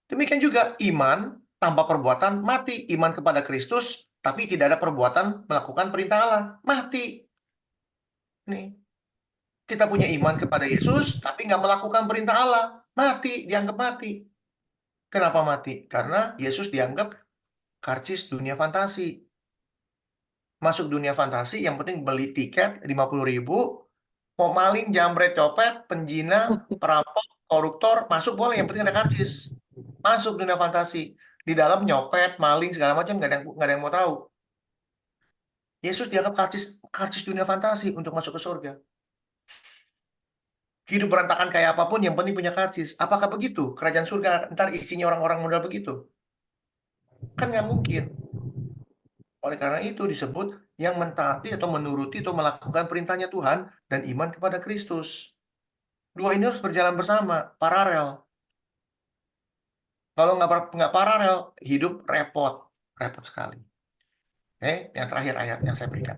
Speaker 1: Demikian juga iman tanpa perbuatan mati. Iman kepada Kristus tapi tidak ada perbuatan melakukan perintah Allah. Mati. Nih. Kita punya iman kepada Yesus tapi nggak melakukan perintah Allah. Mati. Dianggap mati. Kenapa mati? Karena Yesus dianggap karcis dunia fantasi. Masuk dunia fantasi yang penting beli tiket 50.000. Mau maling, jambret, copet, penjina, perampok, koruptor, masuk boleh. Yang penting ada karcis. Masuk dunia fantasi. Di dalam nyopet, maling, segala macam nggak ada yang mau tahu. Yesus dianggap karcis, karcis dunia fantasi untuk masuk ke surga. Hidup berantakan kayak apapun, yang penting punya karcis. Apakah begitu? Kerajaan surga ntar isinya orang-orang modal begitu? Kan nggak mungkin. Oleh karena itu disebut yang mentaati atau menuruti atau melakukan perintahnya Tuhan dan iman kepada Kristus. Dua ini harus berjalan bersama, paralel. Kalau nggak paralel, hidup repot, repot sekali. Yang terakhir ayat yang saya berikan.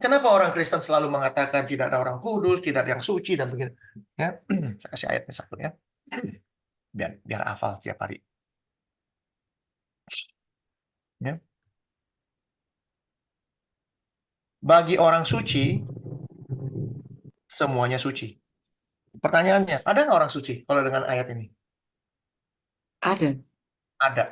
Speaker 1: Kenapa orang Kristen selalu mengatakan tidak ada orang kudus, tidak ada yang suci dan begini? Ya, saya kasih ayatnya satu ya, biar hafal tiap hari. Ya. Bagi orang suci, semuanya suci. Pertanyaannya, ada nggak orang suci kalau dengan ayat ini?
Speaker 2: Ada.
Speaker 1: Ada.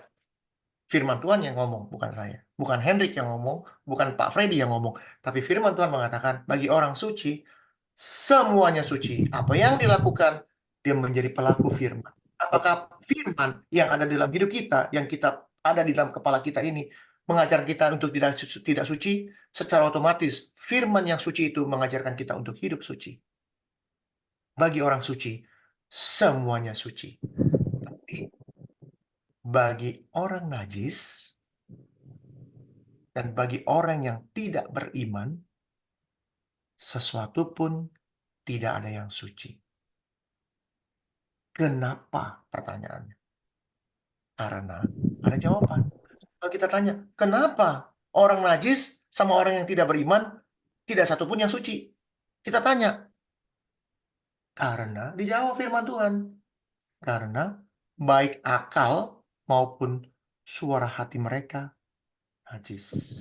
Speaker 1: Firman Tuhan yang ngomong, bukan saya. Bukan Hendrik yang ngomong, bukan Pak Freddy yang ngomong. Tapi firman Tuhan mengatakan, bagi orang suci, semuanya suci. Apa yang dilakukan, dia menjadi pelaku firman. Apakah firman yang ada dalam hidup kita, yang kita ada di dalam kepala kita ini, mengajar kita untuk tidak suci? Secara otomatis, firman yang suci itu mengajarkan kita untuk hidup suci. Bagi orang suci, semuanya suci. Tapi bagi orang najis, dan bagi orang yang tidak beriman, sesuatu pun tidak ada yang suci. Kenapa? Pertanyaannya. Karena ada jawaban. Kalau kita tanya, kenapa orang najis sama orang yang tidak beriman, tidak satu pun yang suci? Kita tanya, karena dijawab firman Tuhan. Karena baik akal maupun suara hati mereka najis.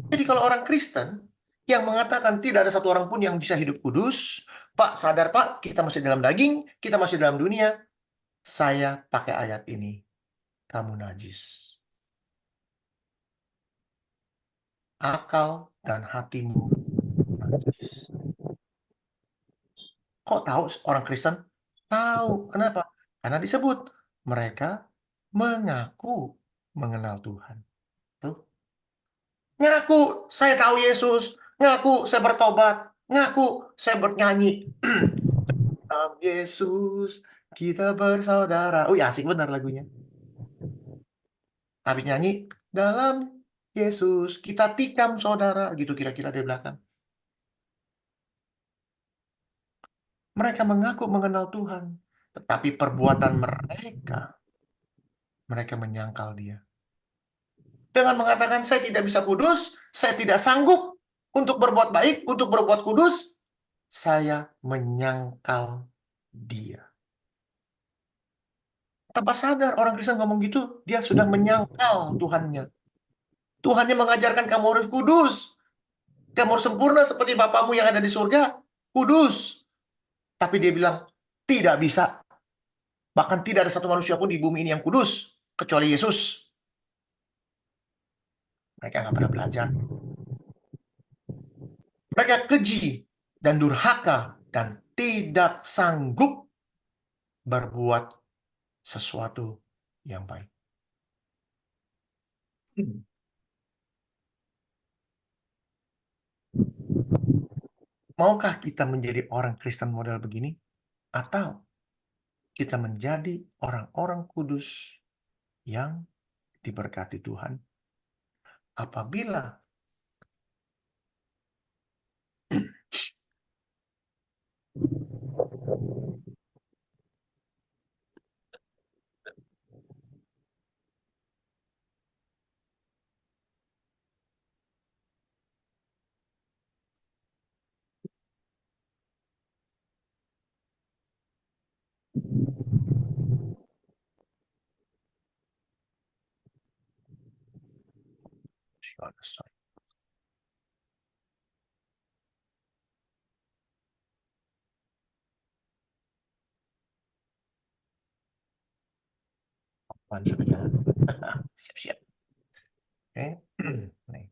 Speaker 1: Jadi kalau orang Kristen yang mengatakan tidak ada satu orang pun yang bisa hidup kudus, Pak, sadar Pak, kita masih dalam daging, kita masih dalam dunia, saya pakai ayat ini, kamu najis. Akal dan hatimu najis. Kok tahu orang Kristen? Tahu. Kenapa? Karena disebut mereka mengaku mengenal Tuhan. Tuh. Ngaku saya tahu Yesus, ngaku saya bertobat, ngaku saya bernyanyi. Dalam Yesus kita bersaudara. Oh ya, asik benar lagunya. Habis nyanyi, dalam Yesus kita tikam saudara. Gitu kira-kira di belakang. Mereka mengaku mengenal Tuhan. Tetapi perbuatan mereka menyangkal dia. Dengan mengatakan saya tidak bisa kudus, saya tidak sanggup untuk berbuat baik, untuk berbuat kudus, saya menyangkal dia. Tanpa sadar orang Kristen ngomong gitu, dia sudah menyangkal Tuhannya. Tuhannya mengajarkan kamu harus kudus. Kamu harus sempurna seperti Bapamu yang ada di surga. Kudus. Tapi dia bilang, tidak bisa. Bahkan tidak ada satu manusia pun di bumi ini yang kudus. Kecuali Yesus. Mereka nggak pernah belajar. Mereka keji dan durhaka dan tidak sanggup berbuat sesuatu yang baik. Maukah kita menjadi orang Kristen model begini? Atau kita menjadi orang-orang kudus yang diberkati Tuhan? Apabila Sudah jalan. Siap-siap. Oke. Nih.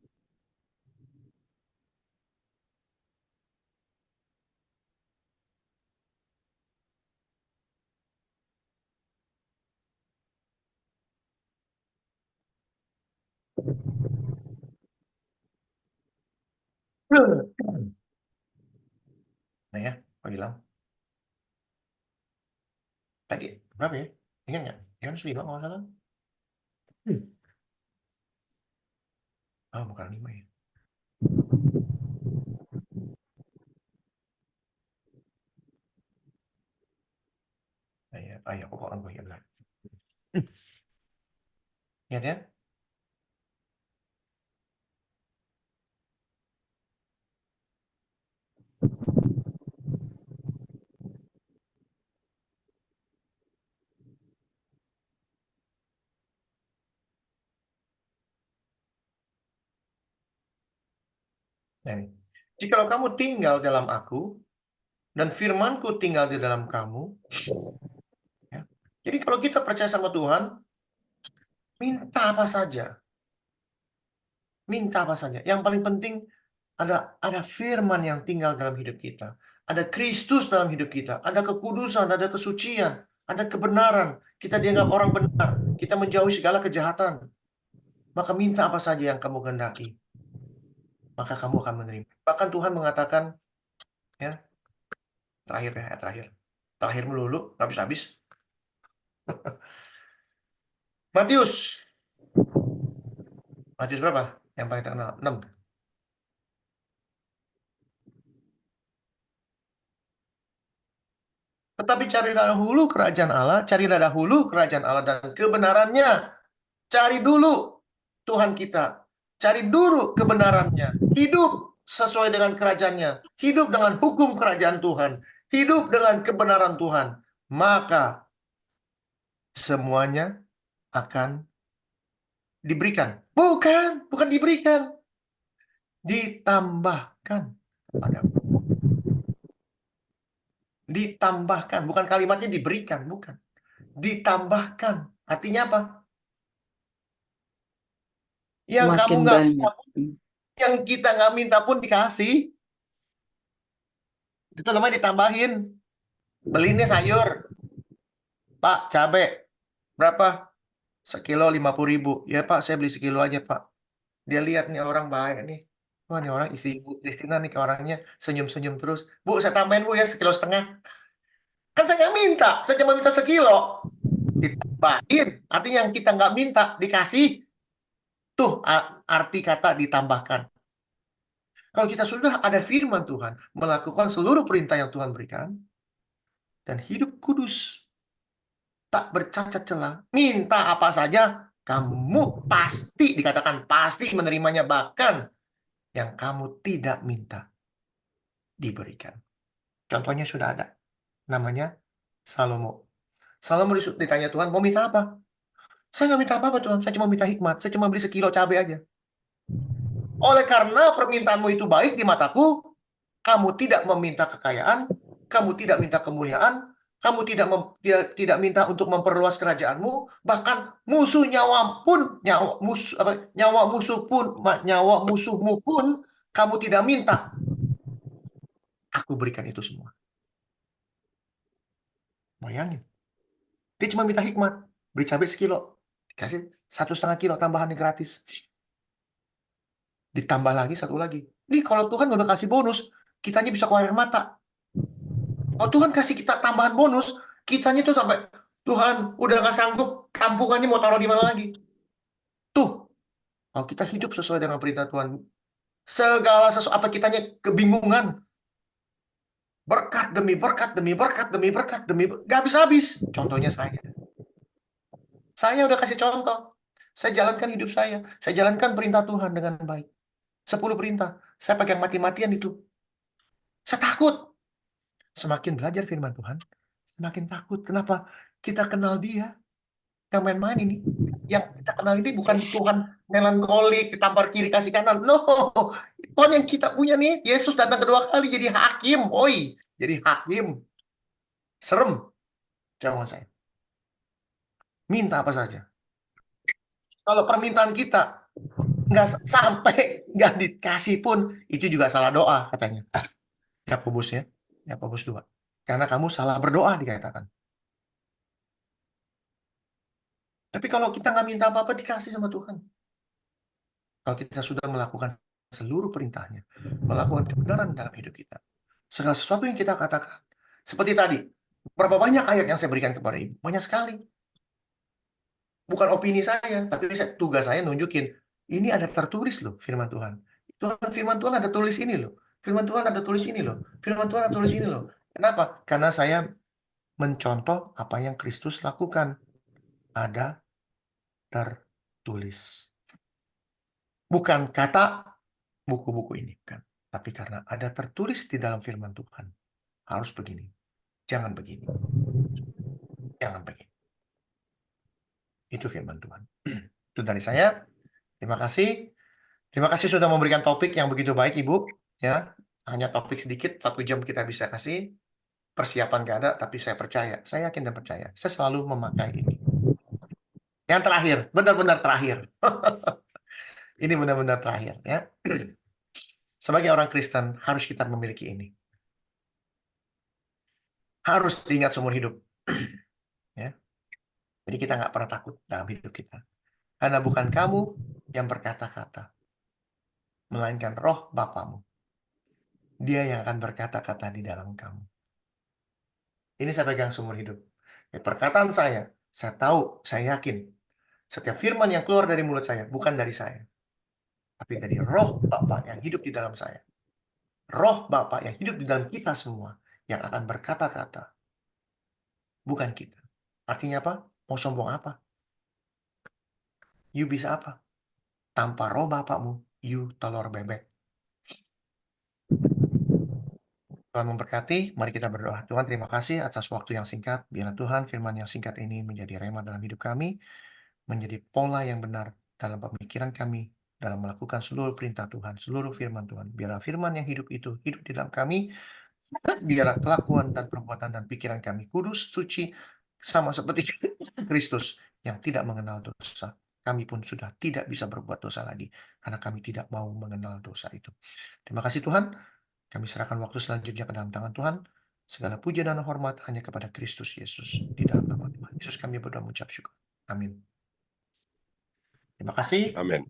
Speaker 1: Nah ya, Pak Gilang. Tadi berapa ya? Ingat nggak? Ya kan 5 kalau nggak salah. Oh, bukan 5 ya. Ya, pokoknya gue ya benar. Ingat ya? Nah, ini. Jikalau kamu tinggal dalam aku dan firmanku tinggal di dalam kamu, ya. Jadi kalau kita percaya sama Tuhan, minta apa saja. Minta apa saja. Yang paling penting ada firman yang tinggal dalam hidup kita. Ada Kristus dalam hidup kita. Ada kekudusan, ada kesucian, ada kebenaran. Kita dianggap orang benar. Kita menjauhi segala kejahatan. Maka minta apa saja yang kamu kehendaki. Maka kamu akan menerima. Bahkan Tuhan mengatakan, ya, terakhir ya, terakhir. Terakhir melulu, habis-habis. Matius. Matius berapa? Yang paling terkenal? 6. Tetapi carilah dahulu kerajaan Allah, carilah dahulu kerajaan Allah dan kebenarannya. Cari dulu Tuhan kita. Cari dulu kebenarannya. Hidup sesuai dengan kerajaannya. Hidup dengan hukum kerajaan Tuhan. Hidup dengan kebenaran Tuhan. Maka semuanya akan diberikan. Bukan diberikan. Ditambahkan kepadamu. Ditambahkan. Bukan kalimatnya diberikan. Bukan. Ditambahkan. Artinya apa? Yang kamu
Speaker 2: Makin
Speaker 1: nggak
Speaker 2: banyak.
Speaker 1: yang kita nggak minta pun dikasih. Itu namanya ditambahin. Belinya sayur. Pak, cabai. Berapa? Sekilo 50.000. Ya Pak, saya beli sekilo aja Pak. Dia lihat nih orang baik nih. Wah, nih orang isi Ibu Kristina nih ke orangnya senyum-senyum terus. Bu, saya tambahin Bu ya 1,5 kilo. Kan saya nggak minta. Saya cuma minta sekilo. Ditambahin. Artinya yang kita nggak minta dikasih. Tuh arti kata ditambahkan. Kalau kita sudah ada firman Tuhan, melakukan seluruh perintah yang Tuhan berikan, dan hidup kudus, tak bercacat celah, minta apa saja, kamu pasti, dikatakan pasti menerimanya, bahkan yang kamu tidak minta, diberikan. Contohnya sudah ada, namanya Salomo. Salomo ditanya Tuhan, mau minta apa? Saya nggak minta apa-apa Tuhan, saya cuma minta hikmat, saya cuma beli sekilo cabai aja. Oleh karena permintaanmu itu baik di mataku, kamu tidak meminta kekayaan, kamu tidak minta kemuliaan, kamu tidak minta untuk memperluas kerajaanmu, bahkan nyawa musuhmu pun kamu tidak minta. Aku berikan itu semua. Bayangin. Dia cuma minta hikmat, beli cabai sekilo, dikasih 1,5 kilo tambahannya gratis. Ditambah lagi satu lagi. Nih kalau Tuhan udah kasih bonus, kitanya bisa keluar air mata. Kalau Tuhan kasih kita tambahan bonus, kitanya tuh sampai, Tuhan udah gak sanggup, kampungannya mau taruh di mana lagi. Tuh, kalau kita hidup sesuai dengan perintah Tuhan, segala sesuatu apa kitanya kebingungan. Berkat demi berkat demi berkat demi berkat demi gak habis-habis. Contohnya saya. Saya udah kasih contoh. Saya jalankan hidup saya. Saya jalankan perintah Tuhan dengan baik. 10 perintah. Saya pegang mati-matian itu. Saya takut. Semakin belajar firman Tuhan, semakin takut. Kenapa? Kita kenal Dia. yang main-main ini. Yang kita kenal ini bukan Tuhan melankolik, ditampar kiri kasih kanan. No, Tuhan yang kita punya nih, Yesus datang kedua kali jadi hakim. Oi, jadi hakim. Serem. Jangan saya. Minta apa saja. Kalau permintaan kita nggak sampai, nggak dikasih pun, itu juga salah doa katanya. Yakobus ya. Yakobus 2. Karena kamu salah berdoa dikatakan. Tapi kalau kita nggak minta apa-apa, dikasih sama Tuhan. Kalau kita sudah melakukan seluruh perintahnya, melakukan kebenaran dalam hidup kita, segala sesuatu yang kita katakan, seperti tadi, berapa banyak ayat yang saya berikan kepada ibu? Banyak sekali. Bukan opini saya, tapi tugas saya nunjukin, ini ada tertulis loh firman Tuhan. Firman Tuhan ada tulis ini loh. Firman Tuhan ada tulis ini loh. Firman Tuhan ada tulis ini loh. Kenapa? Karena saya mencontoh apa yang Kristus lakukan. Ada tertulis. Bukan kata buku-buku ini, kan? Tapi karena ada tertulis di dalam firman Tuhan. Harus begini. Jangan begini. Jangan begini. Itu firman Tuhan. Itu dari saya. Terima kasih. Terima kasih sudah memberikan topik yang begitu baik, Ibu. Ya, hanya topik sedikit, 1 jam kita bisa kasih. Persiapan gak ada, tapi saya percaya. Saya yakin dan percaya. Saya selalu memakai ini. Yang terakhir, benar-benar terakhir. Ini benar-benar terakhir, ya. Sebagai orang Kristen, harus kita memiliki ini. Harus diingat seumur hidup. Ya. Jadi kita nggak pernah takut dalam hidup kita. Karena bukan kamu yang berkata-kata, melainkan roh Bapamu. Dia yang akan berkata-kata di dalam kamu. Ini saya pegang seumur hidup. Perkataan saya tahu, saya yakin. Setiap firman yang keluar dari mulut saya, bukan dari saya. Tapi dari roh Bapa yang hidup di dalam saya. Roh Bapa yang hidup di dalam kita semua, yang akan berkata-kata. Bukan kita. Artinya apa? Mau sombong apa? You bisa apa? Tanpa roh Bapakmu, you telur bebek. Tuhan memberkati, mari kita berdoa. Tuhan, terima kasih atas waktu yang singkat. Biarlah Tuhan firman yang singkat ini menjadi rema dalam hidup kami, menjadi pola yang benar dalam pemikiran kami, dalam melakukan seluruh perintah Tuhan, seluruh firman Tuhan. Biarlah firman yang hidup itu hidup di dalam kami, biarlah kelakuan dan perbuatan dan pikiran kami kudus, suci, sama seperti Kristus yang tidak mengenal dosa. Kami pun sudah tidak bisa berbuat dosa lagi, karena kami tidak mau mengenal dosa itu. Terima kasih Tuhan. Kami serahkan waktu selanjutnya ke dalam tangan Tuhan. Segala puja dan hormat hanya kepada Kristus Yesus. Di dalam nama Tuhan Yesus kami berdoa mengucap syukur. Amin. Terima kasih.
Speaker 4: Amin.